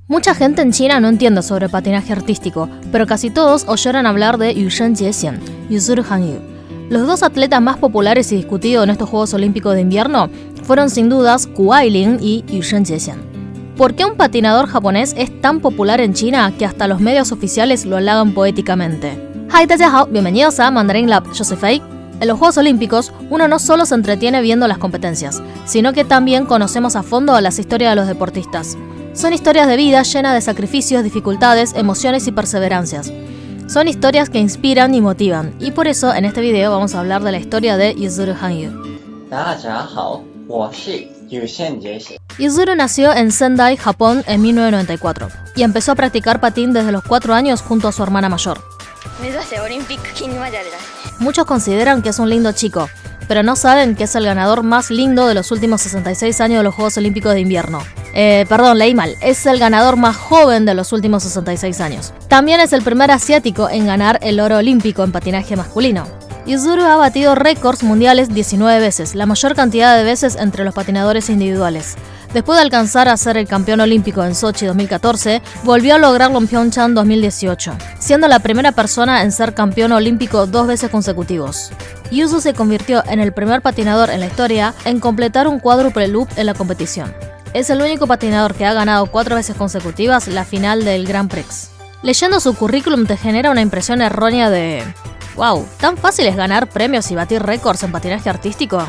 Mucha gente en China no entiende sobre patinaje artístico, pero casi todos oyeron hablar de Yushen Jiexian, Yuzuru Hanyu. Los dos atletas más populares y discutidos en estos Juegos Olímpicos de Invierno fueron sin dudas Gu Ailing y Yushen Jiexian. ¿Por qué un patinador japonés es tan popular en China que hasta los medios oficiales lo halagan poéticamente? Hi, 大家好, bienvenidos a Mandarin Lab, yo soy Fei. En los Juegos Olímpicos, uno no solo se entretiene viendo las competencias, sino que también conocemos a fondo las historias de los deportistas. Son historias de vida llenas de sacrificios, dificultades, emociones y perseverancias. Son historias que inspiran y motivan, y por eso en este video vamos a hablar de la historia de Yuzuru Hanyu. Yuzuru nació en Sendai, Japón, en 1994, y empezó a practicar patín desde los 4 años junto a su hermana mayor. Muchos consideran que es un lindo chico, pero no saben que es el ganador más lindo de los últimos 66 años de los Juegos Olímpicos de Invierno. Leí mal, es el ganador más joven de los últimos 66 años. También es el primer asiático en ganar el oro olímpico en patinaje masculino. Yuzuru ha batido récords mundiales 19 veces, la mayor cantidad de veces entre los patinadores individuales. Después de alcanzar a ser el campeón olímpico en Sochi 2014, volvió a lograrlo en Pyeongchang 2018, siendo la primera persona en ser campeón olímpico 2 veces consecutivos. Yuzuru se convirtió en el primer patinador en la historia en completar un cuádruple loop en la competición. Es el único patinador que ha ganado 4 veces consecutivas la final del Grand Prix. Leyendo su currículum te genera una impresión errónea de ¡wow! ¿Tan fácil es ganar premios y batir récords en patinaje artístico?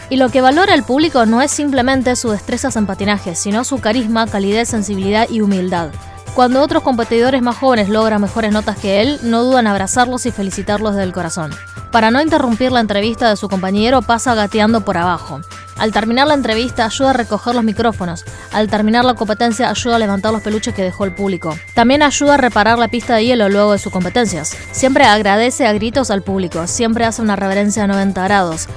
Y lo que valora el público no es simplemente sus destrezas en patinaje, sino su carisma, calidez, sensibilidad y humildad. Cuando otros competidores más jóvenes logran mejores notas que él, no dudan en abrazarlos y felicitarlos desde el corazón. Para no interrumpir la entrevista de su compañero, pasa gateando por abajo. Al terminar la entrevista, ayuda a recoger los micrófonos. Al terminar la competencia, ayuda a levantar los peluches que dejó el público. También ayuda a reparar la pista de hielo luego de sus competencias. Siempre agradece a gritos al público. Siempre hace una reverencia a 90 grados.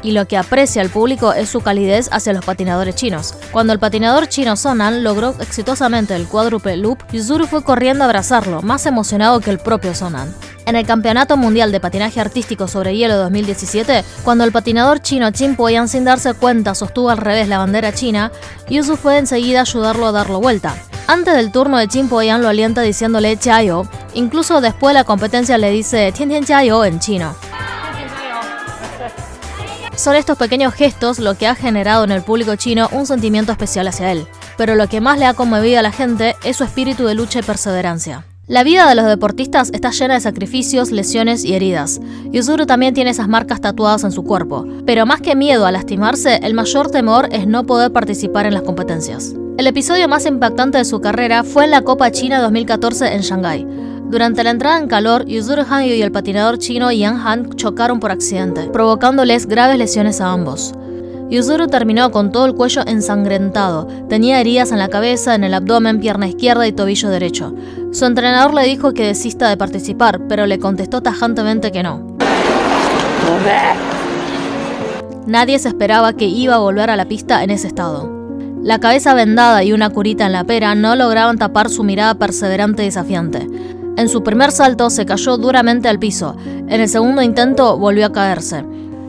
Y lo que aprecia el público es su calidez hacia los patinadores chinos. Cuando el patinador chino Sonan logró exitosamente el cuádruple loop, Yuzuru fue corriendo a abrazarlo, más emocionado que el propio Sonan. En el Campeonato Mundial de Patinaje Artístico sobre Hielo 2017, cuando el patinador chino Qin Poyan sin darse cuenta sostuvo al revés la bandera china, Yuzuru fue enseguida a ayudarlo a darlo vuelta. Antes del turno de Qin Poyan lo alienta diciéndole "Jiayo", incluso después de la competencia le dice "Tian Tian Jiayo" en chino. Son estos pequeños gestos lo que ha generado en el público chino un sentimiento especial hacia él. Pero lo que más le ha conmovido a la gente es su espíritu de lucha y perseverancia. La vida de los deportistas está llena de sacrificios, lesiones y heridas. Yuzuru también tiene esas marcas tatuadas en su cuerpo. Pero más que miedo a lastimarse, el mayor temor es no poder participar en las competencias. El episodio más impactante de su carrera fue en la Copa China 2014 en Shanghái. Durante la entrada en calor, Yuzuru Hanyu y el patinador chino Yang Han chocaron por accidente, provocándoles graves lesiones a ambos. Yuzuru terminó con todo el cuello ensangrentado, tenía heridas en la cabeza, en el abdomen, pierna izquierda y tobillo derecho. Su entrenador le dijo que desista de participar, pero le contestó tajantemente que no. Nadie se esperaba que iba a volver a la pista en ese estado. La cabeza vendada y una curita en la pera no lograban tapar su mirada perseverante y desafiante. En su primer salto se cayó duramente al piso, en el segundo intento volvió a caerse.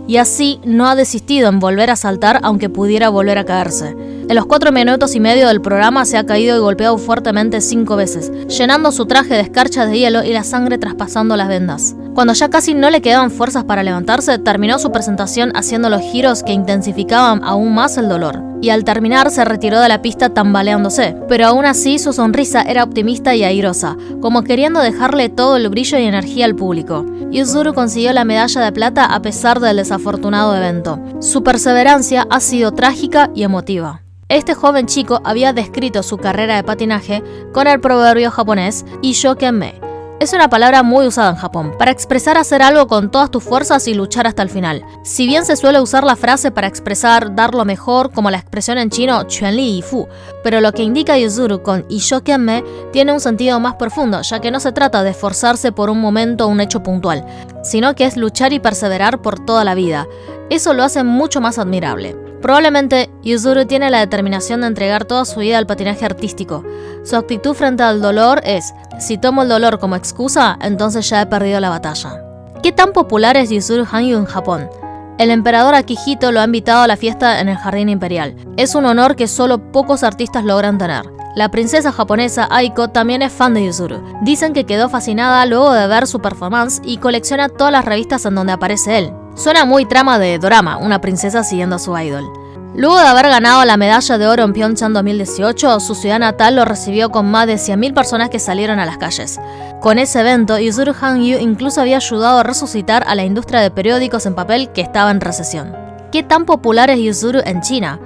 Y así no ha desistido en volver a saltar aunque pudiera volver a caerse. En los 4 minutos y medio del programa se ha caído y golpeado fuertemente 5 veces, llenando su traje de escarchas de hielo y la sangre traspasando las vendas. Cuando ya casi no le quedaban fuerzas para levantarse, terminó su presentación haciendo los giros que intensificaban aún más el dolor. Y al terminar se retiró de la pista tambaleándose, pero aún así su sonrisa era optimista y airosa, como queriendo dejarle todo el brillo y energía al público. Yuzuru consiguió la medalla de plata a pesar del desafortunado evento. Su perseverancia ha sido trágica y emotiva. Este joven chico había descrito su carrera de patinaje con el proverbio japonés "Ishokenmei". Es una palabra muy usada en Japón, para expresar hacer algo con todas tus fuerzas y luchar hasta el final. Si bien se suele usar la frase para expresar dar lo mejor, como la expresión en chino "Quanli Yifu", pero lo que indica Yuzuru con "Ishokenmei" tiene un sentido más profundo, ya que no se trata de esforzarse por un momento o un hecho puntual, sino que es luchar y perseverar por toda la vida. Eso lo hace mucho más admirable. Probablemente Yuzuru tiene la determinación de entregar toda su vida al patinaje artístico. Su actitud frente al dolor es: si tomo el dolor como excusa, entonces ya he perdido la batalla. ¿Qué tan popular es Yuzuru Hanyu en Japón? El emperador Akihito lo ha invitado a la fiesta en el jardín imperial. Es un honor que solo pocos artistas logran tener. La princesa japonesa Aiko también es fan de Yuzuru. Dicen que quedó fascinada luego de ver su performance y colecciona todas las revistas en donde aparece él. Suena muy trama de dorama, una princesa siguiendo a su idol. Luego de haber ganado la medalla de oro en Pyeongchang 2018, su ciudad natal lo recibió con más de 100.000 personas que salieron a las calles. Con ese evento, Yuzuru Hanyu incluso había ayudado a resucitar a la industria de periódicos en papel que estaba en recesión. ¿Qué tan popular es Yuzuru en China?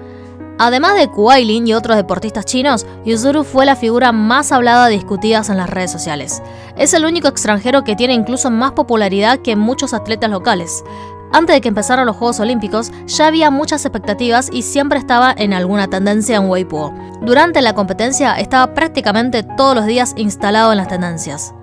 Además de Gu Ailin y otros deportistas chinos, Yuzuru fue la figura más hablada y discutida en las redes sociales. Es el único extranjero que tiene incluso más popularidad que muchos atletas locales. Antes de que empezaran los Juegos Olímpicos, ya había muchas expectativas y siempre estaba en alguna tendencia en Weibo. Durante la competencia estaba prácticamente todos los días instalado en las tendencias.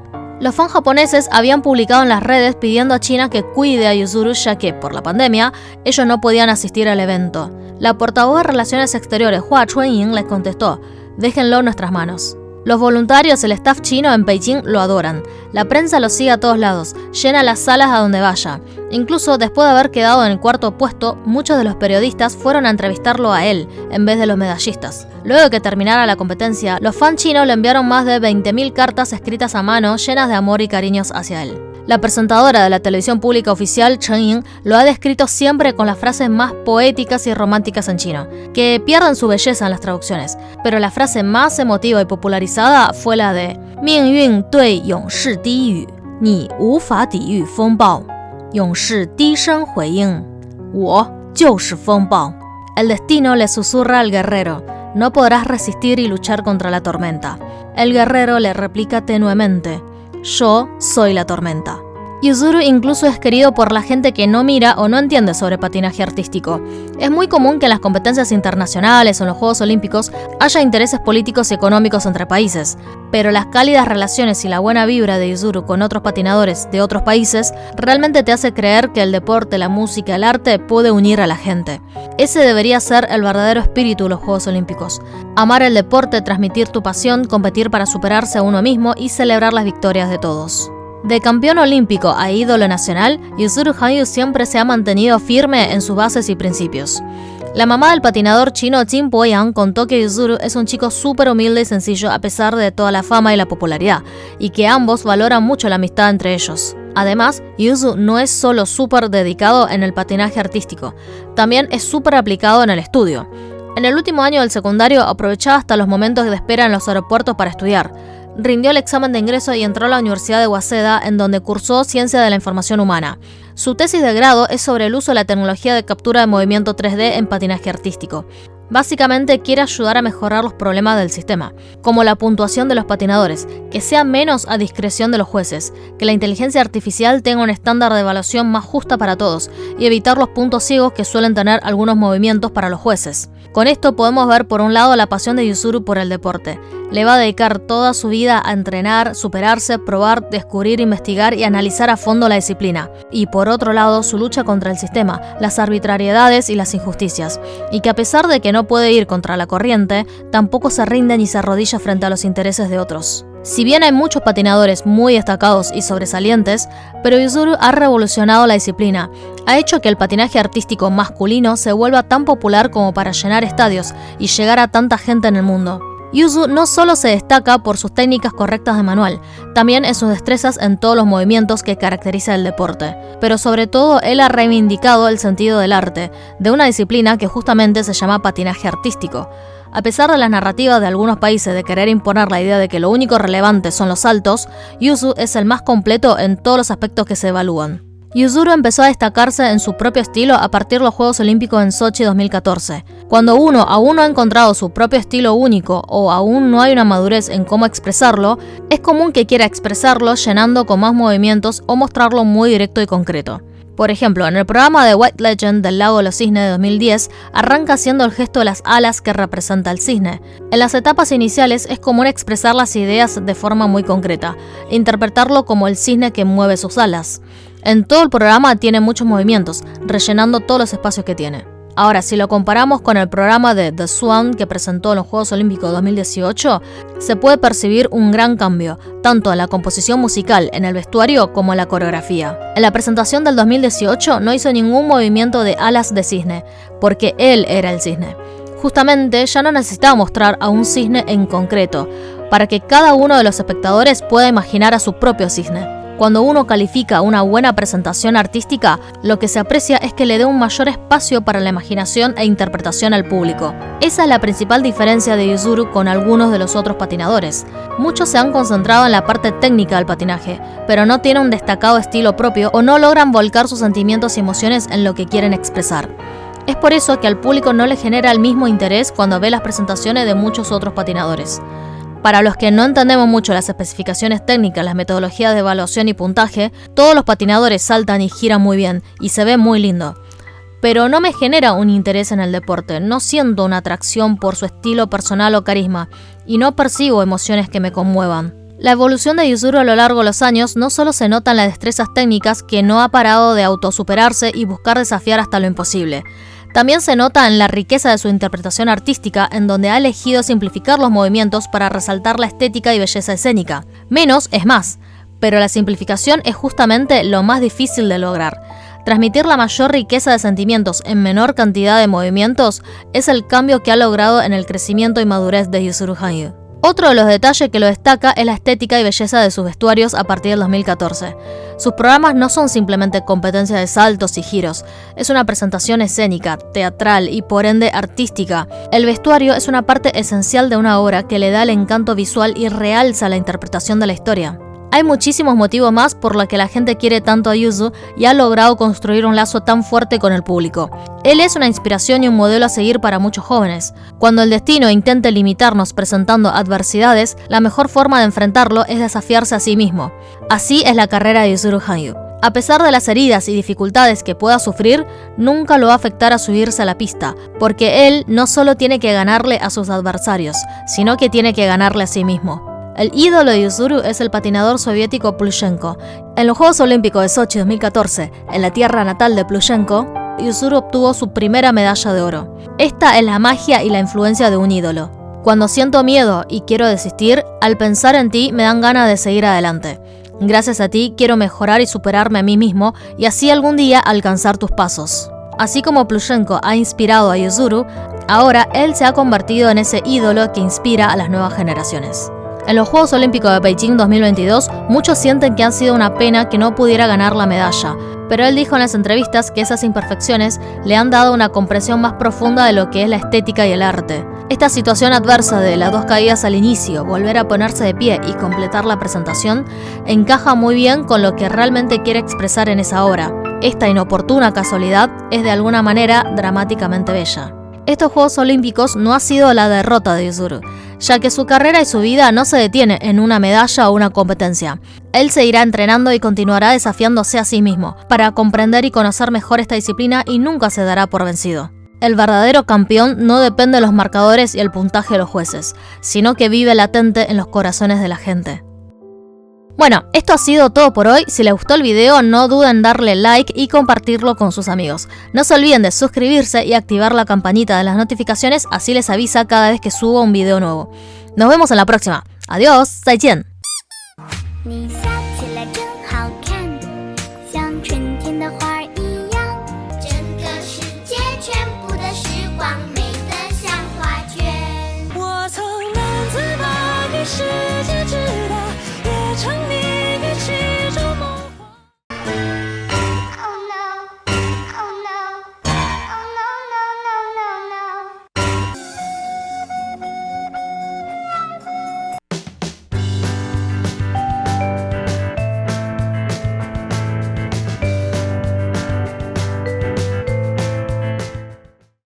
Los fans japoneses habían publicado en las redes pidiendo a China que cuide a Yuzuru ya que, por la pandemia, ellos no podían asistir al evento. La portavoz de Relaciones Exteriores, Hua Chunying, les contestó: déjenlo en nuestras manos. Los voluntarios, el staff chino en Beijing lo adoran. La prensa lo sigue a todos lados, llena las salas a donde vaya. Incluso después de haber quedado en el cuarto puesto, muchos de los periodistas fueron a entrevistarlo a él, en vez de los medallistas. Luego de que terminara la competencia, los fans chinos le enviaron más de 20.000 cartas escritas a mano llenas de amor y cariños hacia él. La presentadora de la televisión pública oficial, Chen Yin, lo ha descrito siempre con las frases más poéticas y románticas en chino, que pierden su belleza en las traducciones, pero la frase más emotiva y popularizada fue la de 命运对勇士低语，你无法抵御风暴。勇士低声回应，我就是风暴。El destino le susurra al guerrero, no podrás resistir y luchar contra la tormenta. El guerrero le replica tenuemente, yo soy la tormenta. Yuzuru incluso es querido por la gente que no mira o no entiende sobre patinaje artístico. Es muy común que en las competencias internacionales o en los Juegos Olímpicos haya intereses políticos y económicos entre países, pero las cálidas relaciones y la buena vibra de Yuzuru con otros patinadores de otros países realmente te hace creer que el deporte, la música, el arte puede unir a la gente. Ese debería ser el verdadero espíritu de los Juegos Olímpicos. Amar el deporte, transmitir tu pasión, competir para superarse a uno mismo y celebrar las victorias de todos. De campeón olímpico a ídolo nacional, Yuzuru Hanyu siempre se ha mantenido firme en sus bases y principios. La mamá del patinador chino Jin Boyang contó que Yuzuru es un chico súper humilde y sencillo a pesar de toda la fama y la popularidad, y que ambos valoran mucho la amistad entre ellos. Además, Yuzu no es solo súper dedicado en el patinaje artístico, también es súper aplicado en el estudio. En el último año del secundario aprovechaba hasta los momentos de espera en los aeropuertos para estudiar. Rindió el examen de ingreso y entró a la Universidad de Waseda, en donde cursó Ciencia de la Información Humana. Su tesis de grado es sobre el uso de la tecnología de captura de movimiento 3D en patinaje artístico. Básicamente quiere ayudar a mejorar los problemas del sistema, como la puntuación de los patinadores, que sea menos a discreción de los jueces, que la inteligencia artificial tenga un estándar de evaluación más justa para todos y evitar los puntos ciegos que suelen tener algunos movimientos para los jueces. Con esto podemos ver por un lado la pasión de Yuzuru por el deporte. Le va a dedicar toda su vida a entrenar, superarse, probar, descubrir, investigar y analizar a fondo la disciplina. Y por otro lado su lucha contra el sistema, las arbitrariedades y las injusticias. Y que a pesar de que no puede ir contra la corriente, tampoco se rinde ni se arrodilla frente a los intereses de otros. Si bien hay muchos patinadores muy destacados y sobresalientes, pero Yuzuru ha revolucionado la disciplina. Ha hecho que el patinaje artístico masculino se vuelva tan popular como para llenar estadios y llegar a tanta gente en el mundo. Yuzu no solo se destaca por sus técnicas correctas de manual, también en sus destrezas en todos los movimientos que caracteriza el deporte. Pero sobre todo él ha reivindicado el sentido del arte, de una disciplina que justamente se llama patinaje artístico. A pesar de las narrativas de algunos países de querer imponer la idea de que lo único relevante son los saltos, Yuzu es el más completo en todos los aspectos que se evalúan. Yuzuru empezó a destacarse en su propio estilo a partir de los Juegos Olímpicos en Sochi 2014. Cuando uno aún no ha encontrado su propio estilo único o aún no hay una madurez en cómo expresarlo, es común que quiera expresarlo llenando con más movimientos o mostrarlo muy directo y concreto. Por ejemplo, en el programa de White Legend del Lago de los Cisnes de 2010, arranca haciendo el gesto de las alas que representa el cisne. En las etapas iniciales es común expresar las ideas de forma muy concreta, e interpretarlo como el cisne que mueve sus alas. En todo el programa tiene muchos movimientos, rellenando todos los espacios que tiene. Ahora, si lo comparamos con el programa de The Swan que presentó en los Juegos Olímpicos 2018, se puede percibir un gran cambio, tanto en la composición musical, en el vestuario, como en la coreografía. En la presentación del 2018 no hizo ningún movimiento de alas de cisne, porque él era el cisne. Justamente ya no necesitaba mostrar a un cisne en concreto, para que cada uno de los espectadores pueda imaginar a su propio cisne. Cuando uno califica una buena presentación artística, lo que se aprecia es que le dé un mayor espacio para la imaginación e interpretación al público. Esa es la principal diferencia de Yuzuru con algunos de los otros patinadores. Muchos se han concentrado en la parte técnica del patinaje, pero no tienen un destacado estilo propio o no logran volcar sus sentimientos y emociones en lo que quieren expresar. Es por eso que al público no le genera el mismo interés cuando ve las presentaciones de muchos otros patinadores. Para los que no entendemos mucho las especificaciones técnicas, las metodologías de evaluación y puntaje, todos los patinadores saltan y giran muy bien y se ve muy lindo. Pero no me genera un interés en el deporte, no siento una atracción por su estilo personal o carisma y no percibo emociones que me conmuevan. La evolución de Yuzuru a lo largo de los años no solo se nota en las destrezas técnicas que no ha parado de autosuperarse y buscar desafiar hasta lo imposible. También se nota en la riqueza de su interpretación artística, en donde ha elegido simplificar los movimientos para resaltar la estética y belleza escénica. Menos es más, pero la simplificación es justamente lo más difícil de lograr. Transmitir la mayor riqueza de sentimientos en menor cantidad de movimientos es el cambio que ha logrado en el crecimiento y madurez de Yuzuru Hanyu. Otro de los detalles que lo destaca es la estética y belleza de sus vestuarios a partir del 2014. Sus programas no son simplemente competencias de saltos y giros, es una presentación escénica, teatral y por ende artística. El vestuario es una parte esencial de una obra que le da el encanto visual y realza la interpretación de la historia. Hay muchísimos motivos más por los que la gente quiere tanto a Yuzu y ha logrado construir un lazo tan fuerte con el público. Él es una inspiración y un modelo a seguir para muchos jóvenes. Cuando el destino intente limitarnos presentando adversidades, la mejor forma de enfrentarlo es desafiarse a sí mismo. Así es la carrera de Yuzuru Hanyu. A pesar de las heridas y dificultades que pueda sufrir, nunca lo va a afectar a subirse a la pista, porque él no solo tiene que ganarle a sus adversarios, sino que tiene que ganarle a sí mismo. El ídolo de Yuzuru es el patinador soviético Plushenko. En los Juegos Olímpicos de Sochi 2014, en la tierra natal de Plushenko, Yuzuru obtuvo su primera medalla de oro. Esta es la magia y la influencia de un ídolo. Cuando siento miedo y quiero desistir, al pensar en ti me dan ganas de seguir adelante. Gracias a ti quiero mejorar y superarme a mí mismo y así algún día alcanzar tus pasos. Así como Plushenko ha inspirado a Yuzuru, ahora él se ha convertido en ese ídolo que inspira a las nuevas generaciones. En los Juegos Olímpicos de Beijing 2022, muchos sienten que ha sido una pena que no pudiera ganar la medalla, pero él dijo en las entrevistas que esas imperfecciones le han dado una comprensión más profunda de lo que es la estética y el arte. Esta situación adversa de las dos caídas al inicio, volver a ponerse de pie y completar la presentación, encaja muy bien con lo que realmente quiere expresar en esa obra. Esta inoportuna casualidad es de alguna manera dramáticamente bella. Estos Juegos Olímpicos no ha sido la derrota de Yuzuru, ya que su carrera y su vida no se detiene en una medalla o una competencia. Él seguirá entrenando y continuará desafiándose a sí mismo, para comprender y conocer mejor esta disciplina y nunca se dará por vencido. El verdadero campeón no depende de los marcadores y el puntaje de los jueces, sino que vive latente en los corazones de la gente. Bueno, esto ha sido todo por hoy. Si les gustó el video, no duden en darle like y compartirlo con sus amigos. No se olviden de suscribirse y activar la campanita de las notificaciones, así les avisa cada vez que subo un video nuevo. Nos vemos en la próxima. Adiós, 再见.